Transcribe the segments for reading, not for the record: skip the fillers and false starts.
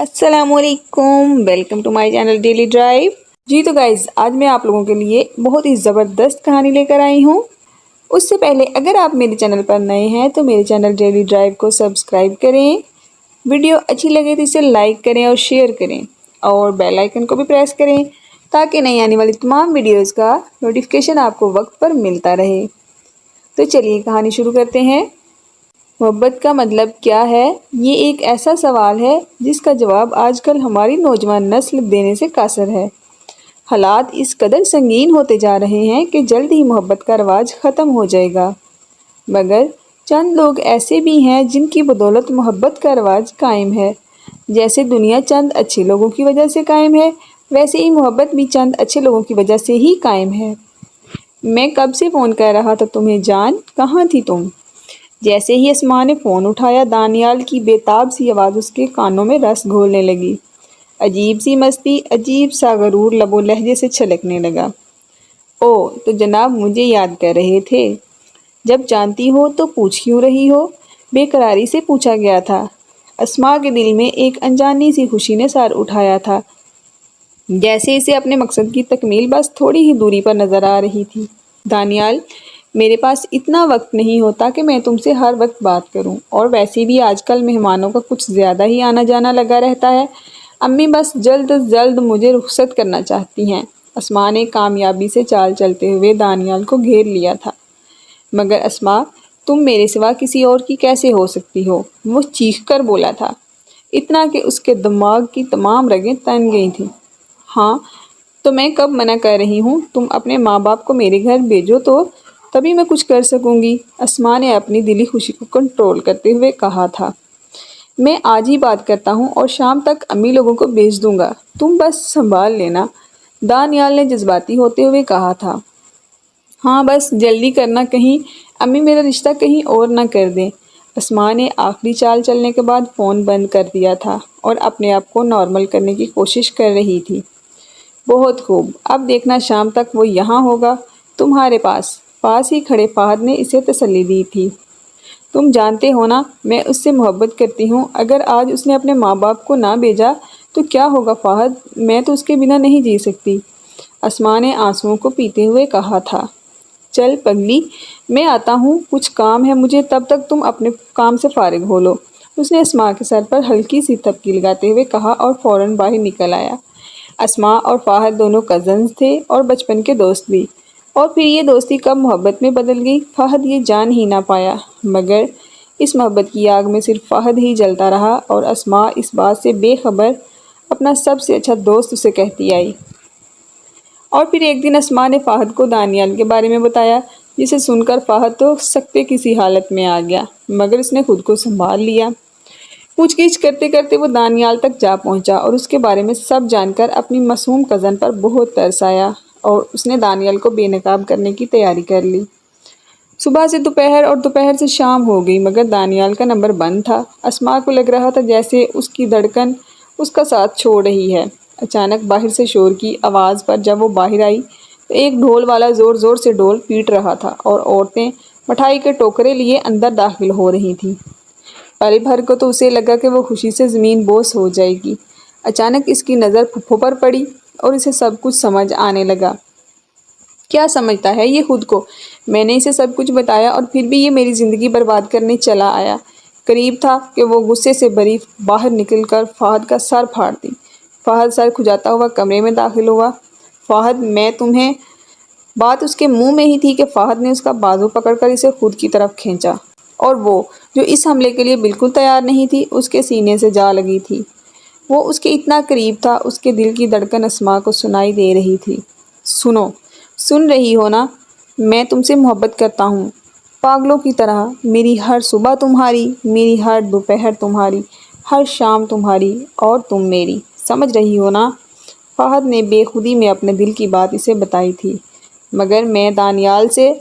السلام علیکم، welcome to my channel daily drive. جی تو گائز، آج میں آپ لوگوں کے لیے بہت ہی زبردست کہانی لے کر آئی ہوں۔ اس سے پہلے اگر آپ میرے چینل پر نئے ہیں تو میرے چینل ڈیلی ڈرائیو کو سبسکرائب کریں، ویڈیو اچھی لگے تو اسے لائک کریں اور شیئر کریں، اور بیل آئیکن کو بھی پریس کریں تاکہ نئی آنے والی تمام ویڈیوز کا نوٹیفیکیشن آپ کو وقت پر ملتا رہے۔ تو چلیے کہانی شروع کرتے ہیں۔ محبت کا مطلب کیا ہے؟ یہ ایک ایسا سوال ہے جس کا جواب آج کل ہماری نوجوان نسل دینے سے قاصر ہے۔ حالات اس قدر سنگین ہوتے جا رہے ہیں کہ جلد ہی محبت کا رواج ختم ہو جائے گا، مگر چند لوگ ایسے بھی ہیں جن کی بدولت محبت کا رواج قائم ہے۔ جیسے دنیا چند اچھے لوگوں کی وجہ سے قائم ہے، ویسے ہی محبت بھی چند اچھے لوگوں کی وجہ سے ہی قائم ہے۔ میں کب سے فون کر رہا تھا تمہیں جان، کہاں تھی تم؟ جیسے ہی اسماء نے فون اٹھایا، دانیال کی بے تاب سی آواز اس کے کانوں میں رس گھولنے لگی۔ عجیب سی مستی، عجیب سا غرور لب و لہجے سے چھلکنے لگا۔ او تو جناب مجھے یاد کر رہے تھے؟ جب جانتی ہو تو پوچھ کیوں رہی ہو؟ بے قراری سے پوچھا گیا تھا۔ اسماء کے دل میں ایک انجانی سی خوشی نے سر اٹھایا تھا، جیسے اسے اپنے مقصد کی تکمیل بس تھوڑی ہی دوری پر نظر آ رہی تھی۔ دانیال، میرے پاس اتنا وقت نہیں ہوتا کہ میں تم سے ہر وقت بات کروں، اور ویسے بھی آج کل مہمانوں کا کچھ زیادہ ہی آنا جانا لگا رہتا ہے۔ امی بس جلد از جلد مجھے رخصت کرنا چاہتی ہیں۔ اسماء نے کامیابی سے چال چلتے ہوئے دانیال کو گھیر لیا تھا۔ مگر اسماء، تم میرے سوا کسی اور کی کیسے ہو سکتی ہو؟ وہ چیخ کر بولا تھا، اتنا کہ اس کے دماغ کی تمام رگیں تن گئی تھیں۔ ہاں تو میں کب منع کر رہی ہوں؟ تم اپنے ماں باپ کو میرے گھر بھیجو تو تبھی میں کچھ کر سکوں گی، اسماء نے اپنی دلی خوشی کو کنٹرول کرتے ہوئے کہا تھا۔ میں آج ہی بات کرتا ہوں اور شام تک امی لوگوں کو بھیج دوں گا، تم بس سنبھال لینا، دانیال نے جذباتی ہوتے ہوئے کہا تھا۔ ہاں بس جلدی کرنا، کہیں امی میرا رشتہ کہیں اور نہ کر دیں۔ اسماء نے آخری چال چلنے کے بعد فون بند کر دیا تھا اور اپنے آپ کو نارمل کرنے کی کوشش کر رہی تھی۔ بہت خوب، اب دیکھنا شام تک وہ یہاں ہوگا، تمہارے پاس ہی کھڑے فہد نے اسے تسلی دی تھی۔ تم جانتے ہو نا میں اس سے محبت کرتی ہوں، اگر آج اس نے اپنے ماں باپ کو نہ بھیجا تو کیا ہوگا فہد؟ میں تو اس کے بنا نہیں جی سکتی، اسماء نے آنسوؤں کو پیتے ہوئے کہا تھا۔ چل پگلی، میں آتا ہوں، کچھ کام ہے مجھے، تب تک تم اپنے کام سے فارغ ہو لو، اس نے اسماء کے سر پر ہلکی سی تھپکی لگاتے ہوئے کہا اور فوراً باہر نکل آیا۔ اسماء اور فہد دونوں کزنز تھے اور بچپن کے دوست بھی، اور پھر یہ دوستی کب محبت میں بدل گئی فہد یہ جان ہی نہ پایا، مگر اس محبت کی آگ میں صرف فہد ہی جلتا رہا، اور اسماء اس بات سے بے خبر اپنا سب سے اچھا دوست اسے کہتی آئی۔ اور پھر ایک دن اسماء نے فہد کو دانیال کے بارے میں بتایا، جسے سن کر فہد تو سکتے کسی حالت میں آ گیا، مگر اس نے خود کو سنبھال لیا۔ پوچھ گچھ کرتے کرتے وہ دانیال تک جا پہنچا اور اس کے بارے میں سب جان کر اپنی معصوم کزن پر بہت ترس آیا، اور اس نے دانیال کو بے نقاب کرنے کی تیاری کر لی۔ صبح سے دوپہر اور دوپہر سے شام ہو گئی، مگر دانیال کا نمبر بند تھا۔ اسماء کو لگ رہا تھا جیسے اس کی دھڑکن اس کا ساتھ چھوڑ رہی ہے۔ اچانک باہر سے شور کی آواز پر جب وہ باہر آئی تو ایک ڈھول والا زور زور سے ڈھول پیٹ رہا تھا اور عورتیں مٹھائی کے ٹوکرے لیے اندر داخل ہو رہی تھیں۔ پل بھر کو تو اسے لگا کہ وہ خوشی سے زمین بوس ہو جائے گی۔ اچانک اس کی نظر پھپھو پر پڑی اور اسے سب کچھ سمجھ آنے لگا۔ کیا سمجھتا ہے یہ خود کو؟ میں نے اسے سب کچھ بتایا اور پھر بھی یہ میری زندگی برباد کرنے چلا آیا۔ قریب تھا کہ وہ غصے سے بھری باہر نکل کر فہد کا سر پھاڑ دی۔ فہد سر کھجاتا ہوا کمرے میں داخل ہوا۔ فہد میں تمہیں… بات اس کے منہ میں ہی تھی کہ فہد نے اس کا بازو پکڑ کر اسے خود کی طرف کھینچا، اور وہ جو اس حملے کے لیے بالکل تیار نہیں تھی اس کے سینے سے جا لگی تھی۔ وہ اس کے اتنا قریب تھا، اس کے دل کی دھڑکن اسماء کو سنائی دے رہی تھی۔ سنو، سن رہی ہو نا؟ میں تم سے محبت کرتا ہوں، پاگلوں کی طرح، میری ہر صبح تمہاری، میری ہر دوپہر تمہاری، ہر شام تمہاری، اور تم میری، سمجھ رہی ہو نا؟ فہد نے بے خودی میں اپنے دل کی بات اسے بتائی تھی۔ مگر میں دانیال سے…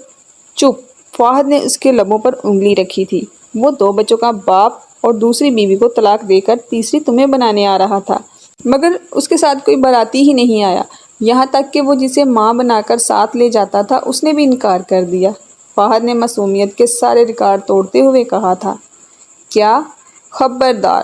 چپ! فہد نے اس کے لبوں پر انگلی رکھی تھی۔ وہ 2 بچوں کا باپ اور دوسری بیوی کو طلاق دے کر تیسری تمہیں بنانے آ رہا تھا، مگر اس کے ساتھ کوئی باراتی ہی نہیں آیا، یہاں تک کہ وہ جسے ماں بنا کر ساتھ لے جاتا تھا اس نے بھی انکار کر دیا۔ فہد نے معصومیت کے سارے ریکارڈ توڑتے ہوئے کہا تھا۔ کیا؟ خبردار!